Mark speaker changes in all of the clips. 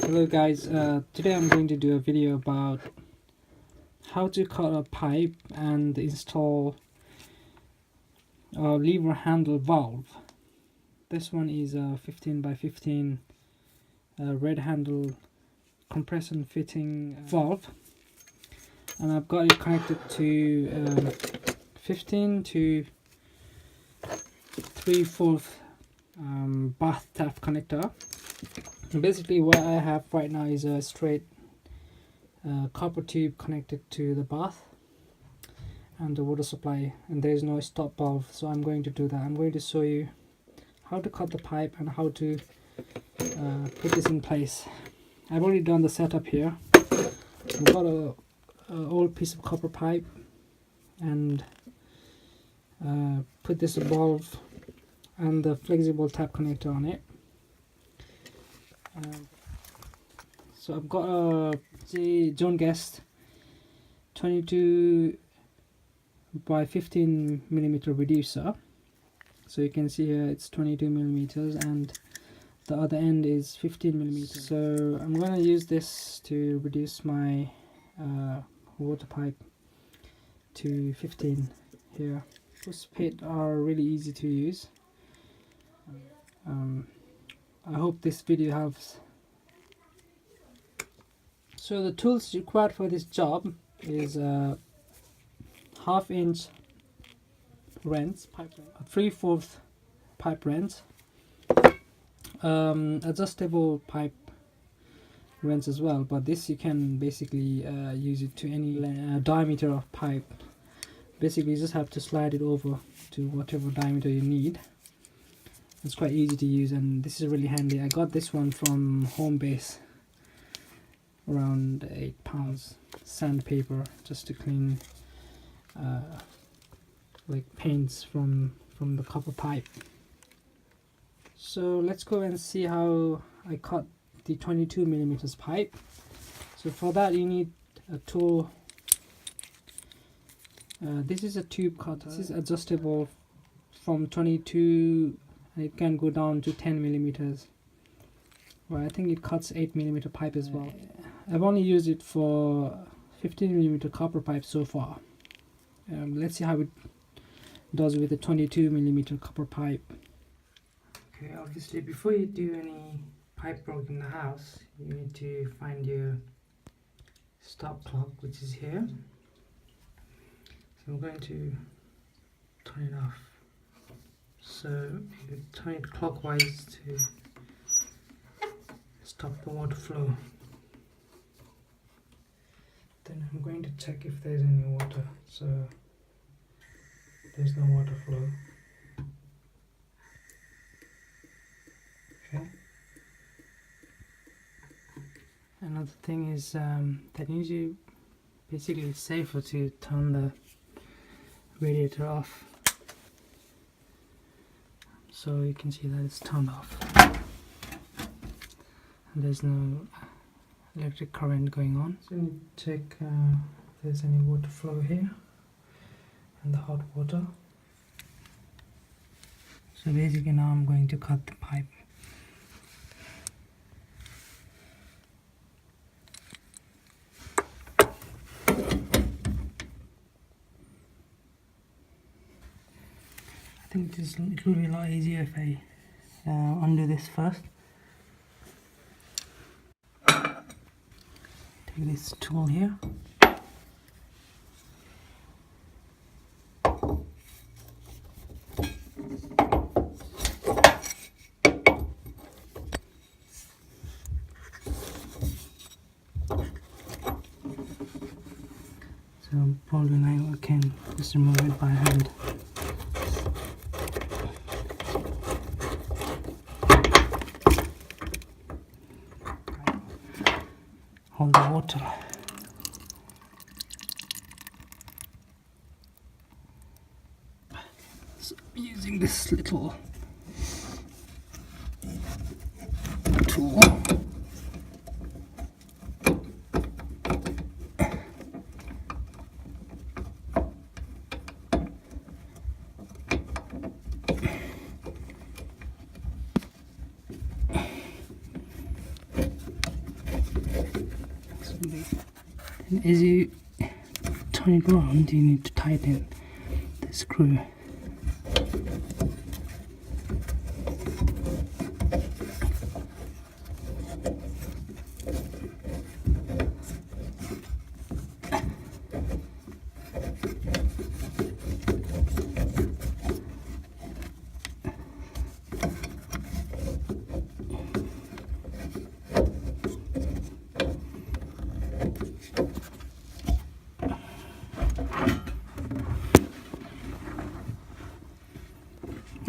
Speaker 1: Hello guys, today I'm going to do a video about how to cut a pipe and install a lever handle valve. This one is a 15 by 15 red handle compression fitting valve, and I've got it connected to 15 to 3/4 bath tap connector. And basically what I have right now is a straight copper tube connected to the bath and the water supply, and there is no stop valve, so I'm going to do that. I'm going to show you how to cut the pipe and how to put this in place. I've already done the setup here. I've got a old piece of copper pipe and put this valve and the flexible tap connector on it. So I've got a John Guest 22 by 15 millimeter reducer. So you can see here it's 22 millimeters and the other end is 15 millimeters. So I'm going to use this to reduce my water pipe to 15 here. Those pits are really easy to use. I hope this video helps. So the tools required for this job is a 1/2 inch wrench, pipe wrench, a 3/4 pipe wrench, adjustable pipe wrench as well, but this you can basically use it to any diameter of pipe. Basically you just have to slide it over to whatever diameter you need. It's quite easy to use and this is really handy. I got this one from Home Base, around £8. Sandpaper, just to clean like paints from the copper pipe. So let's go and see how I cut the 22 millimeters pipe. So for that you need a tool. This is a tube cutter. This is adjustable from 22 and it can go down to 10 millimeters. Well, I think it cuts 8 millimeter pipe as well. I've only used it for 15 millimeter copper pipe so far. Let's see how it does with the 22 millimeter copper pipe. Okay, obviously before you do any pipe work in the house, you need to find your stop clock, which is here. So I'm going to turn it off. So you turn it clockwise to stop the water flow. Then I'm going to check if there's any water. So there's no water flow. Okay. Another thing is that you basically it's safer to turn the radiator off. So you can see that it's turned off. And there's no electric current going on. So you need to check if there's any water flow here and the hot water. So basically now I'm going to cut the pipe. I think it will be a lot easier if I undo this first. Take this tool here. So probably now I can just remove it by hand. Hold the water. So using this little tool. And as you turn it around, you need to tighten the screw.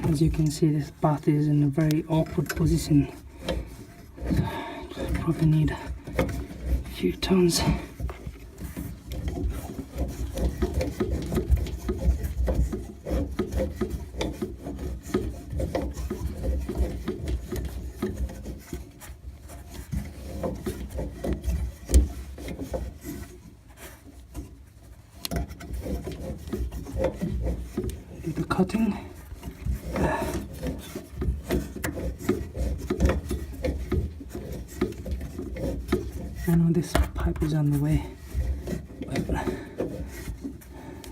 Speaker 1: As you can see, this bath is in a very awkward position. Probably need a few turns. Do the cutting. I know this pipe is on the way, but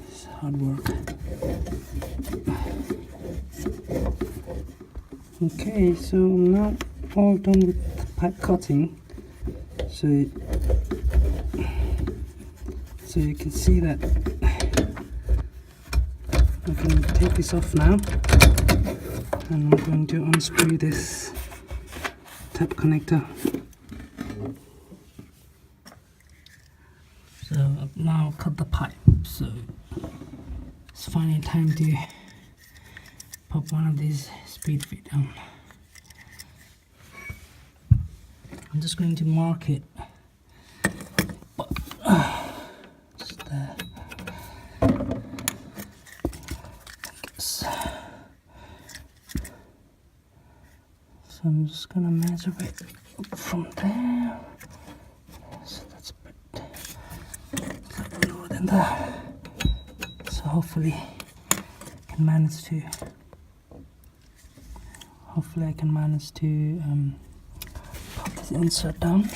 Speaker 1: it's hard work. Okay, so I'm now all done with the pipe cutting. So you can see that I can take this off now, and I'm going to unscrew this tap connector. So I've now cut the pipe, so it's finally time to pop one of these speed feet down. I'm just going to mark it, but just there. So I'm just gonna measure it up from there. So that's a bit lower than that. So hopefully I can manage to. Hopefully I can manage to pop this insert down.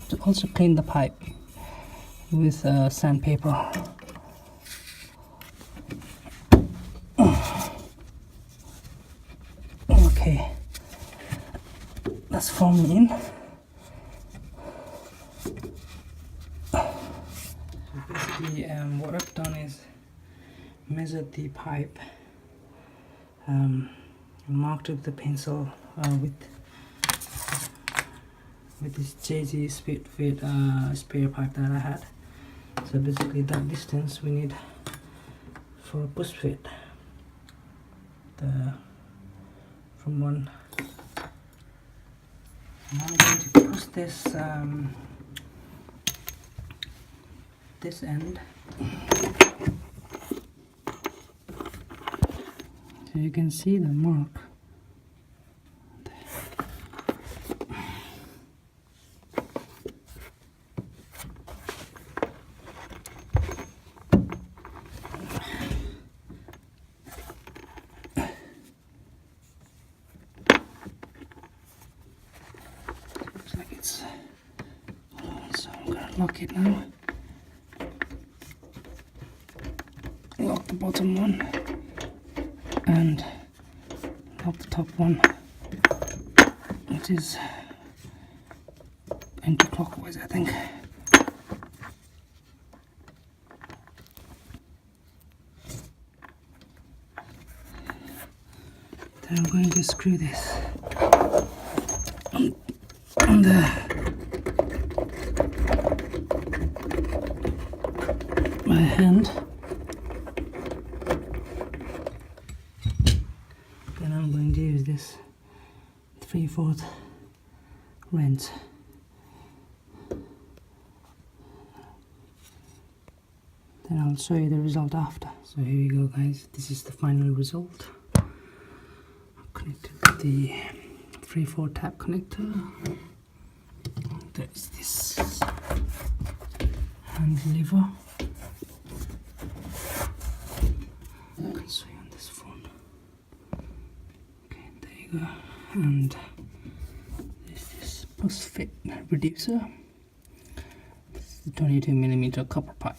Speaker 1: To also clean the pipe with sandpaper. Okay, that's forming in. So basically, what I've done is measured the pipe, and marked with the pencil with this JG speed fit spare pipe that I had. So basically, that distance we need for a push fit. From one. Now I'm going to push this this end. So you can see the mark. Looks like it's so I'm gonna lock it now. Lock the bottom one and lock the top one, which is anti-clockwise, I think. Then I'm going to screw this on my hand. Then I'm going to use this 3/4 wrench. Then I'll show you the result after. So here we go, guys. This is the final result. I've connected the 3/4 tap connector. There's this hand lever. I can show you on this phone. Okay, there you go. And there's this push fit reducer. This the 22 millimeter copper pipe.